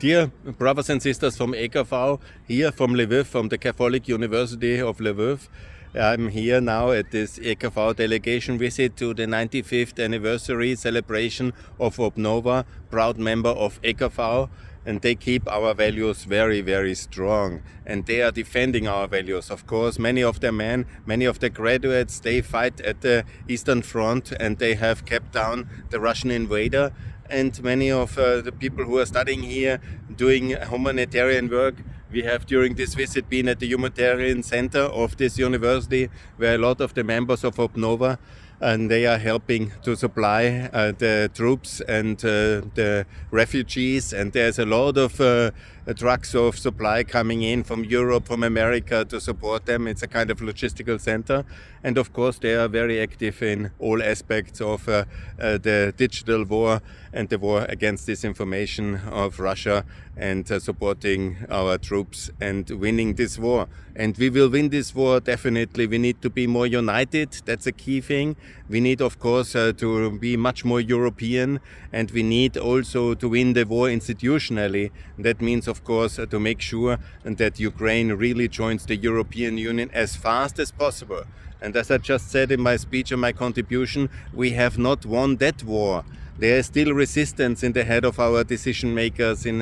Dear brothers and sisters from EKV, here from Lviv, from the Catholic University of Lviv, I'm here now at this EKV delegation visit to the 95th anniversary celebration of Obnova, proud member of EKV, and they keep our values very, very strong. And they are defending our values. Of course, many of the men, many of the graduates, they fight at the Eastern Front and they have kept down the Russian invader. And many of the people who are studying here, doing humanitarian work. We have during this visit been at the humanitarian center of this university, where a lot of the members of Obnova, and they are helping to supply the troops and the refugees. And there's a lot of trucks of supply coming in from Europe, from America to support them. It's a kind of logistical center. And of course, they are very active in all aspects of the digital war and the war against disinformation of Russia, and supporting our troops and winning this war. And we will win this war, definitely. We need to be more united. That's a key thing. We need, of course, to be much more European, and we need also to win the war institutionally. That means, of course, to make sure that Ukraine really joins the European Union as fast as possible. And as I just said in my speech and my contribution, we have not won that war. There is still resistance in the head of our decision makers, in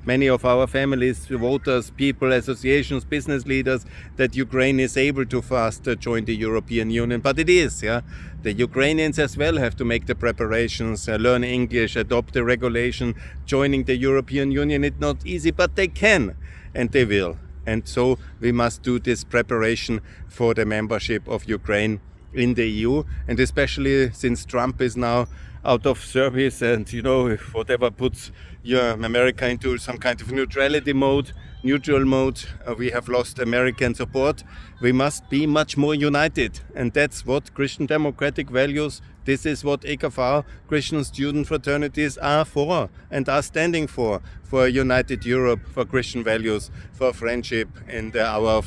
many of our families, voters, people, associations, business leaders, that Ukraine is able to fast join the European Union. But it is, yeah. The Ukrainians as well have to make the preparations, learn English, adopt the regulation. Joining the European Union, it's not easy, but they can, and they will. And so we must do this preparation for the membership of Ukraine in the EU, and especially since Trump is now out of service, and if whatever puts America into some kind of neutral mode, we have lost American support. We must be much more united, and that's what Christian democratic values, this is what EKV, Christian student fraternities, are for and are standing for a united Europe, for Christian values, for friendship in the hour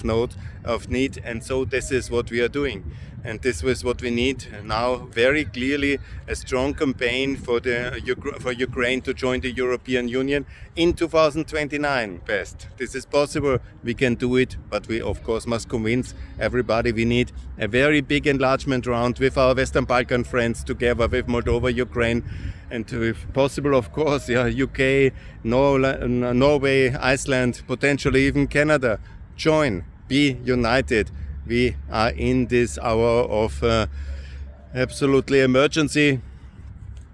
of need. And so this is what we are doing. And this was what we need now, very clearly, a strong campaign for Ukraine to join the European Union in 2029, best. This is possible, we can do it, but we of course must convince everybody. We need a very big enlargement round with our Western Balkan friends, together with Moldova, Ukraine, and if possible, of course, UK, Norway, Iceland, potentially even Canada. Join, be united. We are in this hour of absolutely emergency,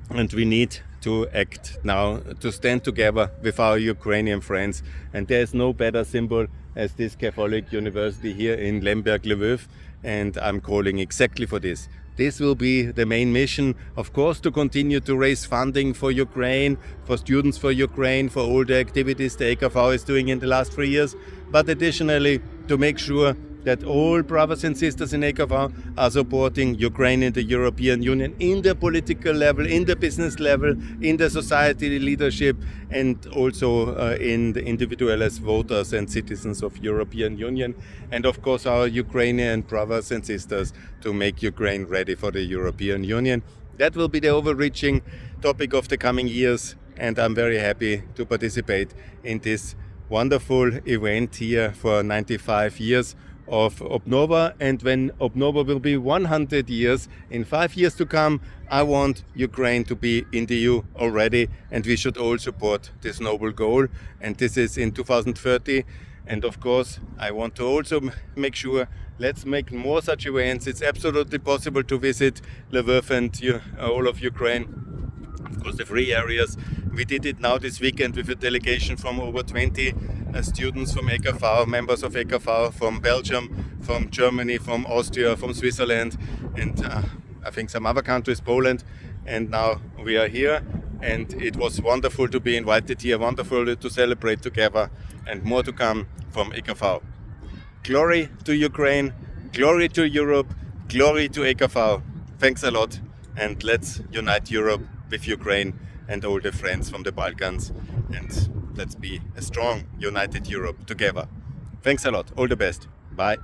and we need to act now, to stand together with our Ukrainian friends. And there is no better symbol as this Catholic University here in Lemberg, Lviv, and I'm calling exactly for this. This will be the main mission, of course, to continue to raise funding for Ukraine, for students for Ukraine, for all the activities the EKV is doing in the last 3 years, but additionally to make sure that all brothers and sisters in EKV are supporting Ukraine in the European Union, in the political level, in the business level, in the society leadership, and also in the individual as voters and citizens of European Union. And of course our Ukrainian brothers and sisters to make Ukraine ready for the European Union. That will be the overreaching topic of the coming years, and I'm very happy to participate in this wonderful event here for 95 years of Obnova. And when Obnova will be 100 years, in 5 years to come, I want Ukraine to be in the EU already, and we should all support this noble goal. And this is in 2030. And of course, I want to also make sure, let's make more such events. It's absolutely possible to visit Lviv and all of Ukraine. Of course, the free areas. We did it now this weekend with a delegation from over 20 students from EKV, members of EKV from Belgium, from Germany, from Austria, from Switzerland, and I think some other countries, Poland. And now we are here, and it was wonderful to be invited here, wonderful to celebrate together, and more to come from EKV. Glory to Ukraine, glory to Europe, glory to EKV. Thanks a lot, and let's unite Europe with Ukraine and all the friends from the Balkans, and let's be a strong, united Europe together. Thanks a lot. All the best. Bye.